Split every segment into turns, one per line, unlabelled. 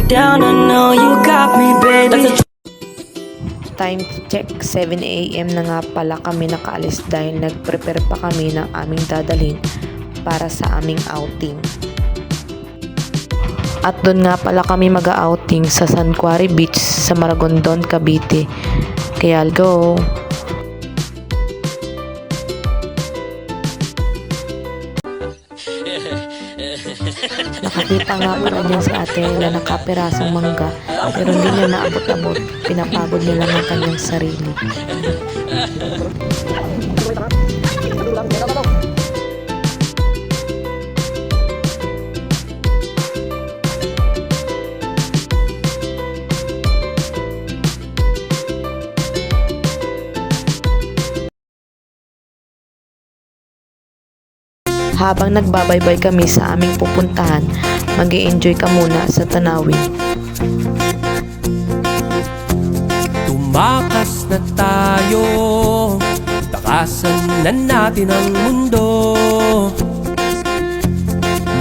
down, I know you got me, baby.
Time check, 7 AM na nga pala kami nakaalis dahil nag-prepare pa kami ng aming dadalhin para sa aming outing. At doon nga pala kami mag-outing sa San Quarry Beach sa Maragondon, Cavite. Kaya go! Nakakita nga pala din si Ate Ella ng kapirasong mangga pero hindi niya naabot-abot. Pinapagod niya lang ang kanyang sarili. Habang nagbabaybay kami sa aming pupuntahan, mag-i-enjoy ka muna sa tanawin.
Tumakas na tayo, takasan na natin ang mundo.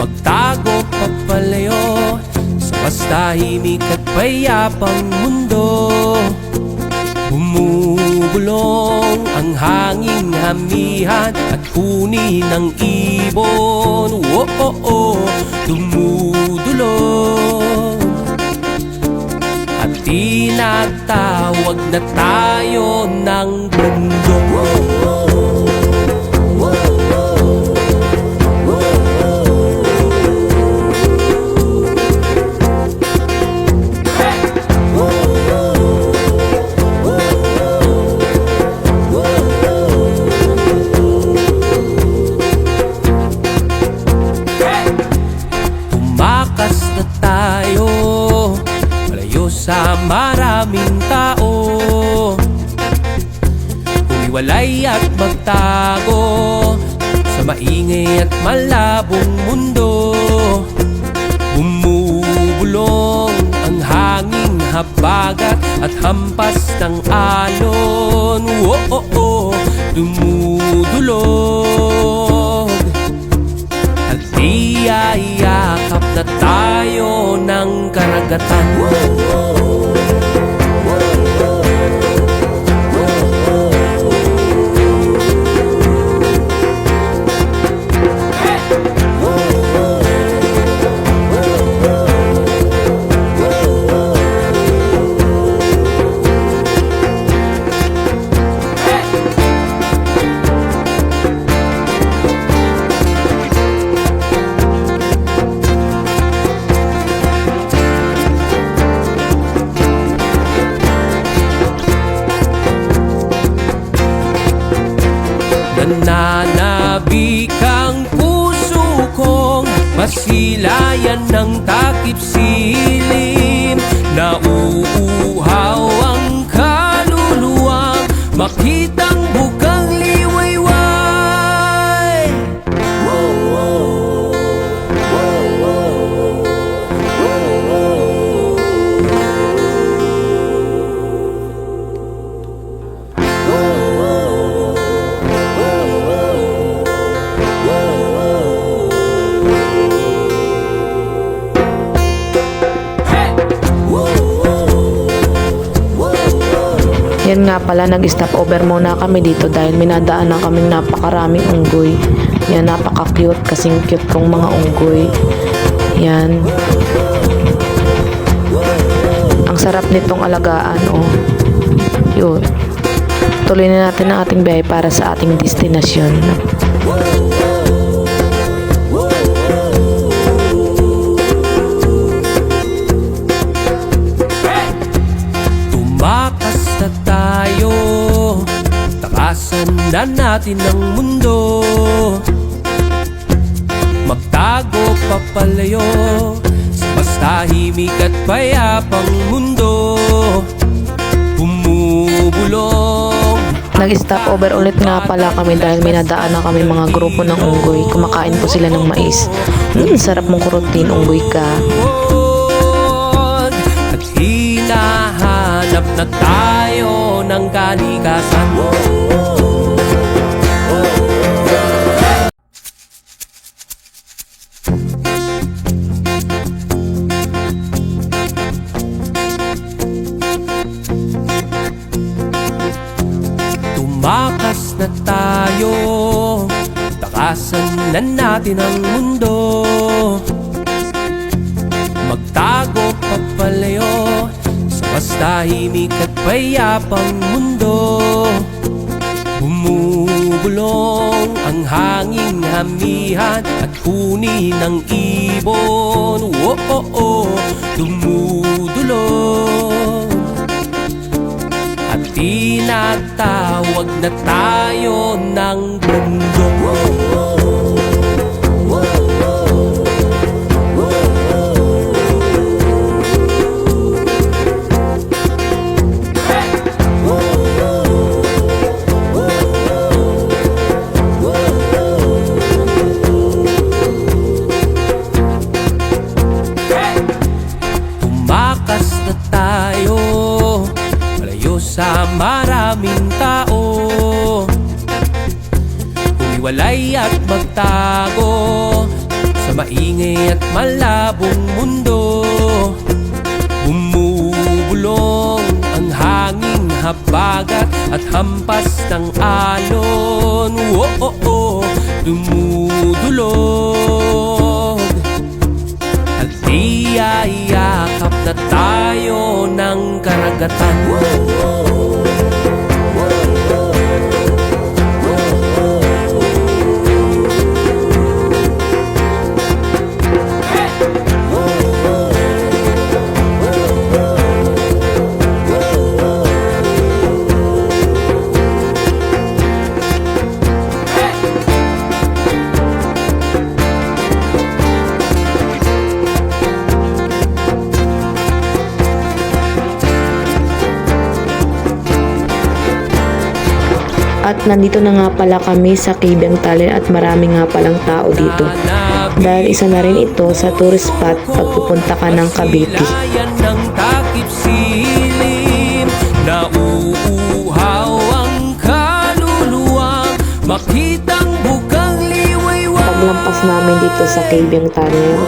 Magtago papalayo sa mas tahimik at payapang mundo. Bumubulong ang hanging hamihan at huni ng ibon. Dumudulog at tinatawag na tayo ng mundo. Sa maraming tao, humiwalay at magtago sa maingay at malabong mundo. Bumubulong ang hanging habagat at hampas ng alon. Dumudulog at iyayakap na tayo ng karagatan. Nananabik ang puso kong masilayan ng takip silim. Nauuhaw ang kaluluwang makitang bukang liwayway.
Yan nga pala, nag-stop over muna kami dito dahil minadaan na kaming napakaraming unggoy. Yan, napaka-cute, kasing cute kong mga unggoy. Yan. Ang sarap nitong alagaan, oh. Yun. Tuloy na natin ang ating biyahe para sa ating destinasyon.
Tumakas na tayo, takasan na natin ang mundo. Magtago papalayo sa mas tahimik at payapang mundo. Bumubulong.
Nag-stop over ulit nga pala kami dahil minadaan na kami mga grupo ng unggoy. Kumakain po sila ng mais. Sarap mong kurutin, unggoy ka.
At hinahanap na tayo ng kalikasan. Tumakas na tayo, takasan na natin ang mundo. Magtago papalayo sa mas tahimik at payapang mundo. Bumubulong ang hanging hamihan at huni ng ibon. Dumudulog at tinatawag na tayo ng mundo. Tumakas na tayo, malayo sa maraming tao. Humiwalay at magtago sa maingay at malabong mundo. Bumubulong ang hanging habagat at hampas ng alon. Dumudulog at iyayakap na tayo ng karagatan.
At nandito na nga pala kami sa Caveng Talon at marami nga palang tao dito. Dahil isa na rin ito sa tourist spot pag pupunta ka ng Cavite.
Silayan ng takip silim, nauuhaw ang kaluluwang makitang bukang liwaywang.
Paglampas namin dito sa Caveng Talon,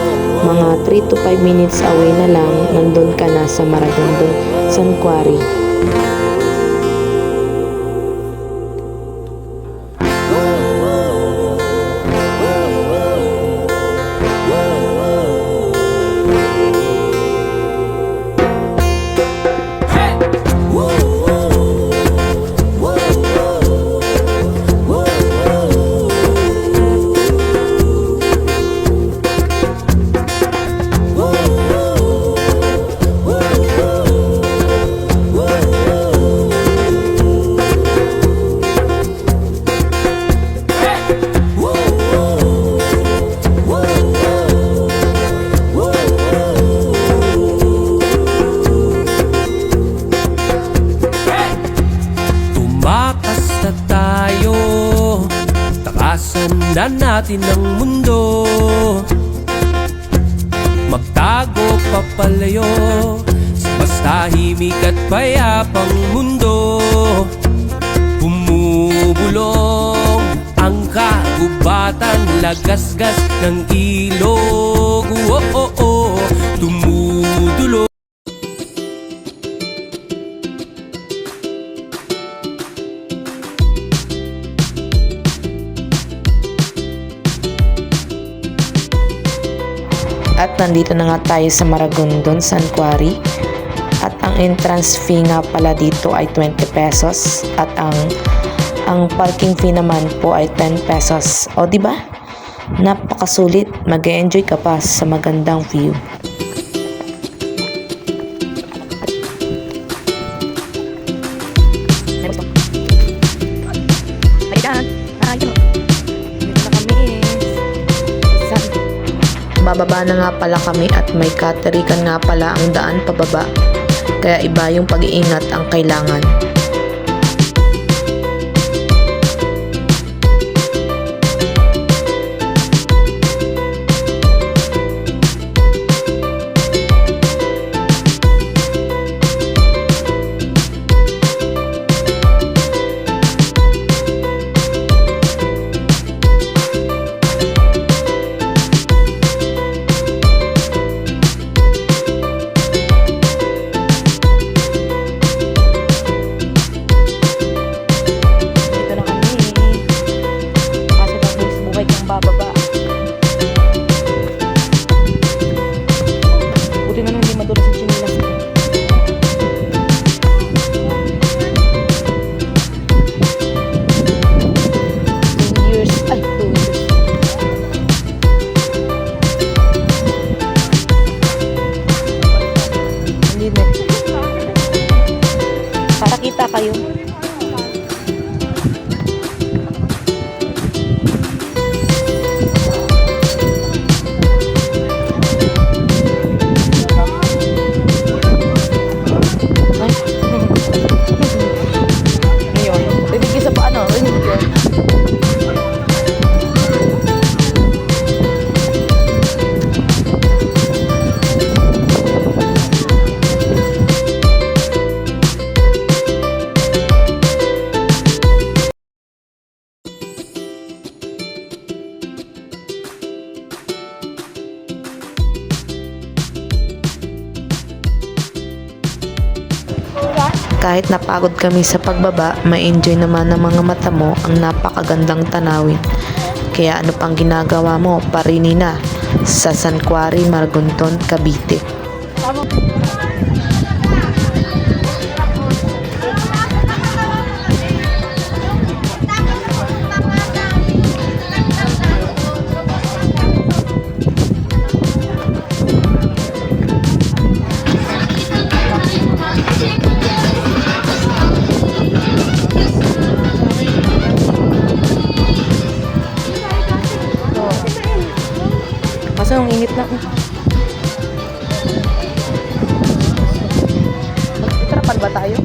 mga 3 to 5 minutes away na lang, nandun ka na sa Maragondon Sanctuary.
Tumakas na tayo, takasan na natin ang mundo. Magtago papalayo sa mas tahimik at payapang mundo. Bumubulong ang kagubatan, lagasgas ng ilog. Dumudulog.
At nandito na nga tayo sa Maragondon Sanctuary. At ang entrance fee nga pala dito ay 20 pesos. At ang parking fee naman po ay 10 pesos. O diba? Napakasulit. Mag-enjoy ka pa sa magandang view. Bababa na nga pala kami at may katerikan nga pala ang daan pababa. Kaya iba yung pag-iingat ang kailangan. Kahit napagod kami sa pagbaba, ma-enjoy naman ng mga mata mo ang napakagandang tanawin. Kaya ano pang ginagawa mo, parini na sa San Quarry, Margonton, Cavite. Kaso ang init na. Magtitirapan ba tayo?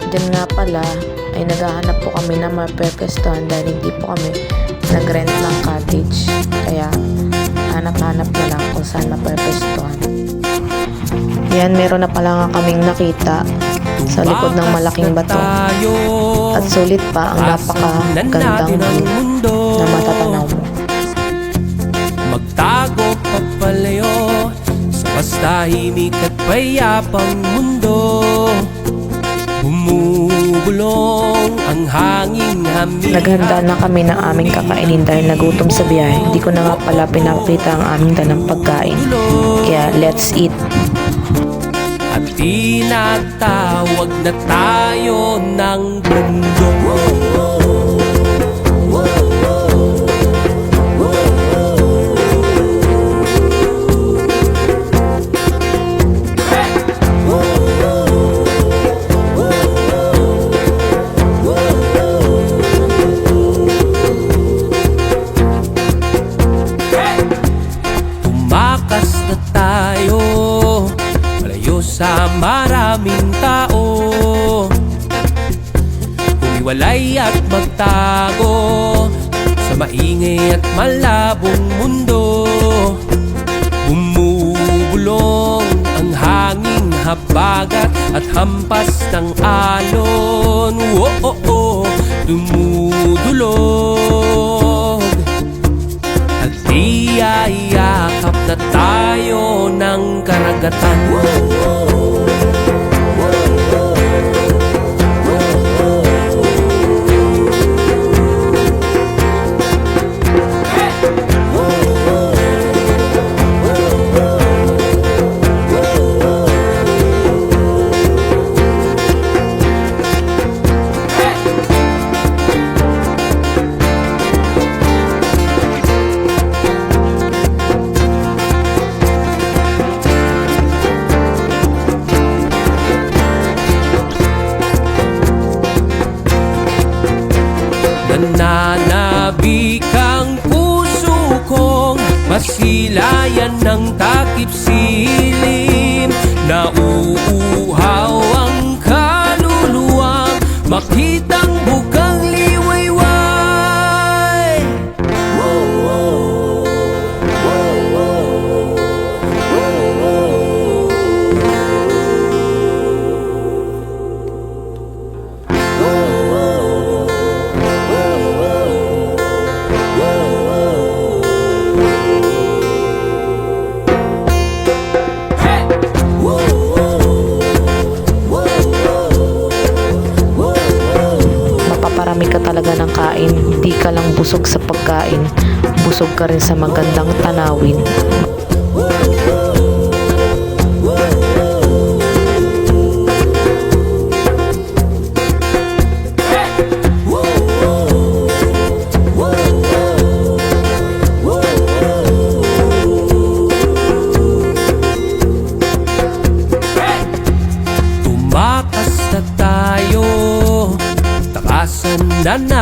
Diyan nga pala ay naghahanap po kami ng mapwestuhan dahil hindi po kami nag-rent ng cottage. Kaya hanap-hanap na lang kung saan mapwestuhan. Yan, meron na pala nga kaming nakita sa likod ng malaking bato. At sulit pa ang napakagandang view na matatanaw mo.
Magtago papalayo sa bastahimik at payapang mundo. Bumubulong ang hanging hamihan.
Naghanda na kami ng aming kakainin dahil nagutom sa biyahe. Hindi ko na nga pala pinakita ang aming dalang pagkain. Kaya let's eat.
At tinatawag na tayo ng mundo. Tumakas na tayo malayo sa maraming tao, humiwalay at magtago sa maingay at malabong mundo. Bumubulong ang hanging habagat at hampas ng alon. Dumudulog at iyayakap na tayo ng karagatan. Nananabik ang puso kong masilayan ng takip silim. Nauuhaw ang kaluluwang makitang bukang liwayway.
Mapaparami ka talaga ng kain. Di ka lang busog sa pagkain. Busog ka rin sa magandang tanawin.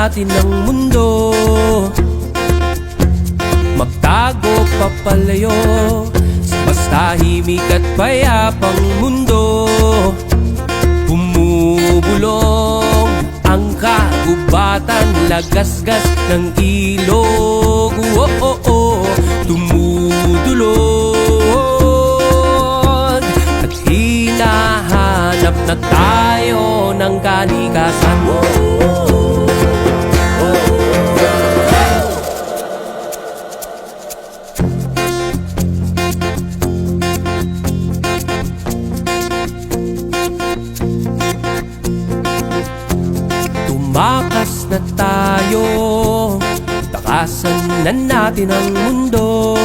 natin ang mundo. Magtago papalayo sa mas tahimik at payapang mundo. Bumubulong ang kagubatan, lagasgas ng ilog. Dumudulog at hinahanap na tayo ng kalikasan. Tumakas na tayo, takasan na natin ang mundo.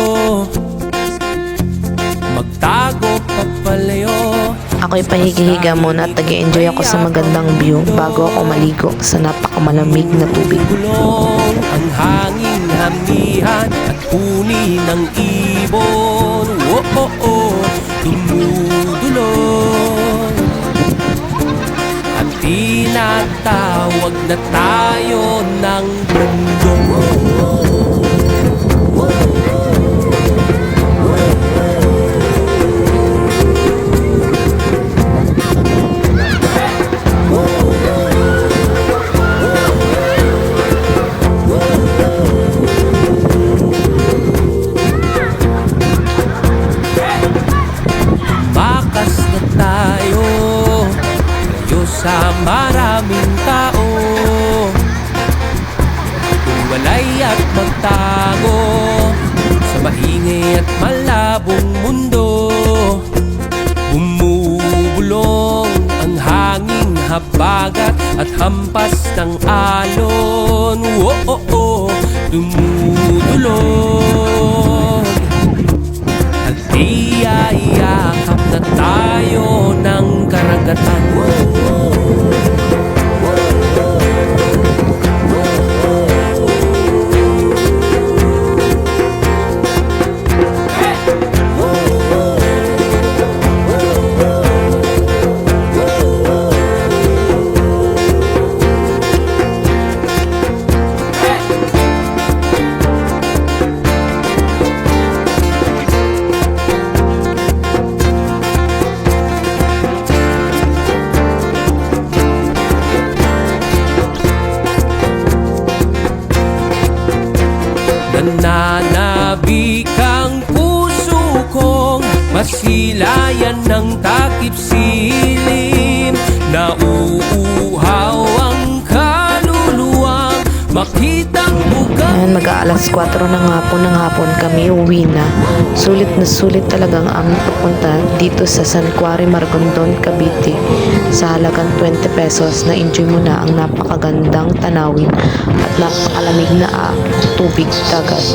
Magtago papalayo.
Ako'y pahigihiga muna at nag-enjoy ako sa magandang view bago ako maligo sa napakamalamig na tubig.
Bulong ang hangin, hamihan at huni ng ibon. Dumudulog at tinatawag na tayo ng mundo. Bakas na tayo, layo sa maraming tao. Walay at magtago sa maingay at malabong mundo. Bumubulong ang hanging habagat at hampas ng alon. Dumudulog at iyayakap na tayo ng karagatan. Nananabik ang puso kong masilayan ng takip silim. Nauuhaw ang kaluluwang makitang bukas.
Ayan, mag-aalas 4 ng hapon kami uwi na. Sulit na sulit talagang aming papunta dito sa San Quarry, Maragondon, Cavite. Sa halagang 20 pesos na enjoy mo na ang napakagandang tanawin at napakalamig na tubig dagat.